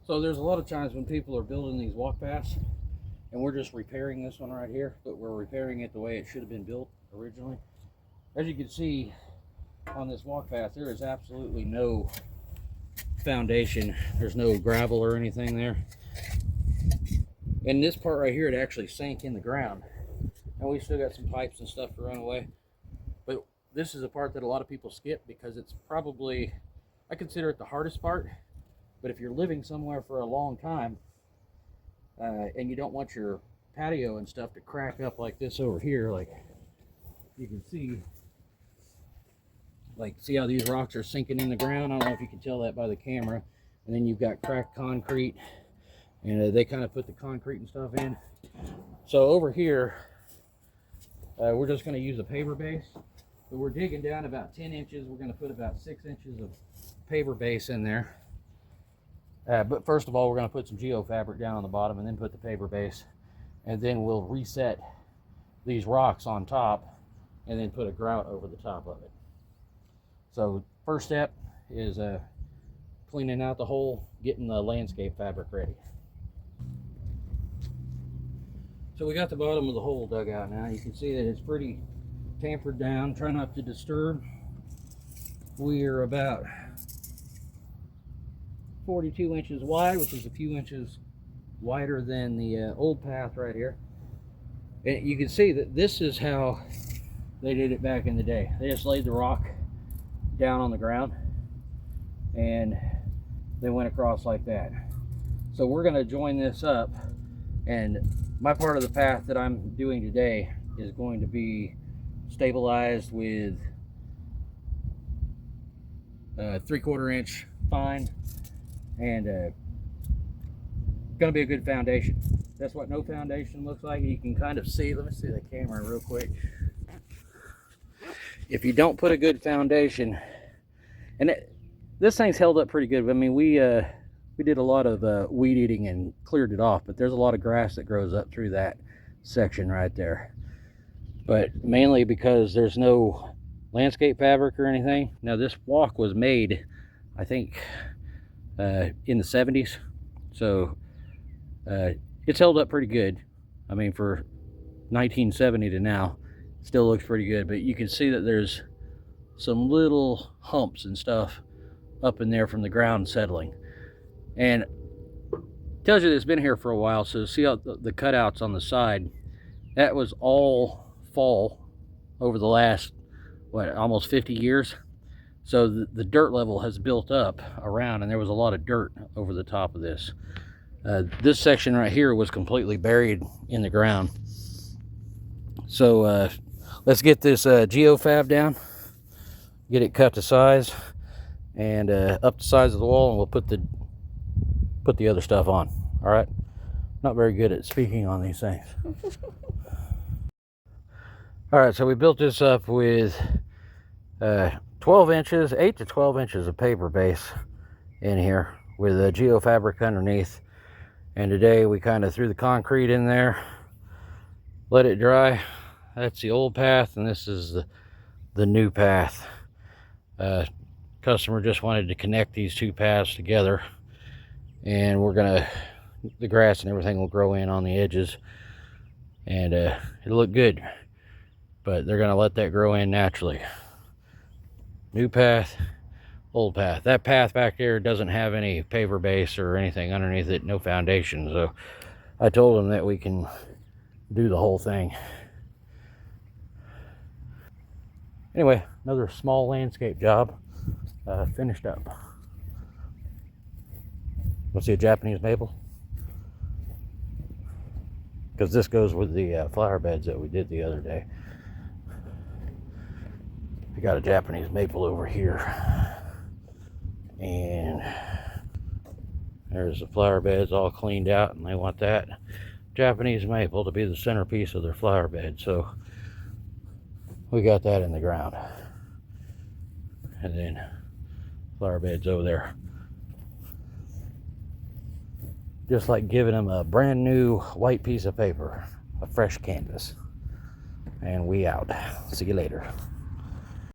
So there's a lot of times when people are building these walk paths, and we're just repairing this one right here, but we're repairing it the way it should have been built originally. As you can see on this walk path, there is absolutely no foundation. There's no gravel or anything there. And this part right here, it actually sank in the ground. And we still got some pipes and stuff to run away. But this is a part that a lot of people skip because it's probably, I consider it the hardest part. But if you're living somewhere for a long time, and you don't want your patio and stuff to crack up like this over here, like you can see, like see how these rocks are sinking in the ground? I don't know if you can tell that by the camera. And then you've got cracked concrete, and they kind of put the concrete and stuff in. So over here, we're just going to use a paver base. But we're digging down about 10 inches. We're going to put about 6 inches of paver base in there. But first of all, we're going to put some geofabric down on the bottom and then put the paver base. And then we'll reset these rocks on top and then put a grout over the top of it. So first step is cleaning out the hole, getting the landscape fabric ready. So we got the bottom of the hole dug out now. You can see that it's pretty tampered down. Try not to disturb. We are about 42 inches wide, which is a few inches wider than the old path right here. And you can see that this is how they did it back in the day. They just laid the rock down on the ground and they went across like that. So we're going to join this up, and my part of the path that I'm doing today is going to be stabilized with 3/4 inch fine, and going to be a good foundation. That's what no foundation looks like. You can kind of see, let me see the camera real quick. If you don't put a good foundation, and this thing's held up pretty good. I mean, we did a lot of weed eating and cleared it off, but there's a lot of grass that grows up through that section right there. But mainly because there's no landscape fabric or anything. Now this walk was made, I think, in the 70s. So it's held up pretty good. I mean, for 1970 to now, still looks pretty good. But you can see that there's some little humps and stuff up in there from the ground settling. And it tells you that it's been here for a while. So see how the cutouts on the side, that was all fall over the last, what, almost 50 years. So the dirt level has built up around, and there was a lot of dirt over the top of this. This section right here was completely buried in the ground. So let's get this geofab down, get it cut to size, and up the size of the wall, and we'll put the other stuff on. All right. Not very good at speaking on these things. All right, so we built this up with 12 inches, 8 to 12 inches of paper base in here with a geofabric underneath. And today we kind of threw the concrete in there, let it dry. That's the old path, and this is the new path. Customer just wanted to connect these two paths together, and the grass and everything will grow in on the edges, and it'll look good. But they're going to let that grow in naturally. New path, old path. That path back there doesn't have any paver base or anything underneath it, no foundation. So I told them that we can do the whole thing. Anyway, another small landscape job finished up. Want to see a Japanese maple? Because this goes with the flower beds that we did the other day. We got a Japanese maple over here, and there's the flower beds all cleaned out, and they want that Japanese maple to be the centerpiece of their flower bed. So we got that in the ground, and then flower beds over there, just like giving them a brand new white piece of paper, a fresh canvas. And we out. See you later.